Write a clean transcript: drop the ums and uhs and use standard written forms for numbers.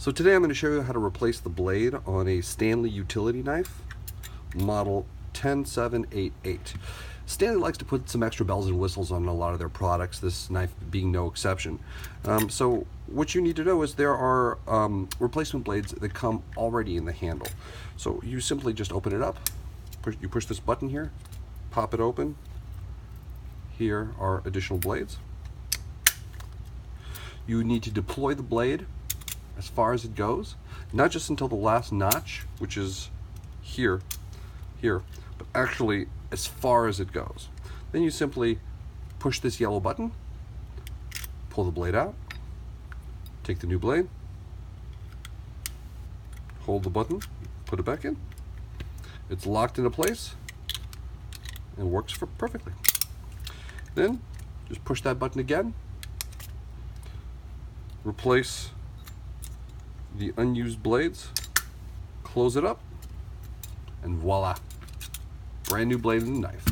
So today I'm going to show you how to replace the blade on a Stanley utility knife, model 10788. Stanley likes to put some extra bells and whistles on a lot of their products, this knife being no exception. So what you need to know is there are replacement blades that come already in the handle. So you simply just open it up, you push this button here, pop it open. Here are additional blades. You need to deploy the blade as far as it goes, not just until the last notch, which is here, but actually as far as it goes. Then you simply push this yellow button, pull the blade out, take the new blade, hold the button, put it back in. It's locked into place and works perfectly. Then just push that button again, replace the unused blades, close it up, and voila, brand new blade and knife.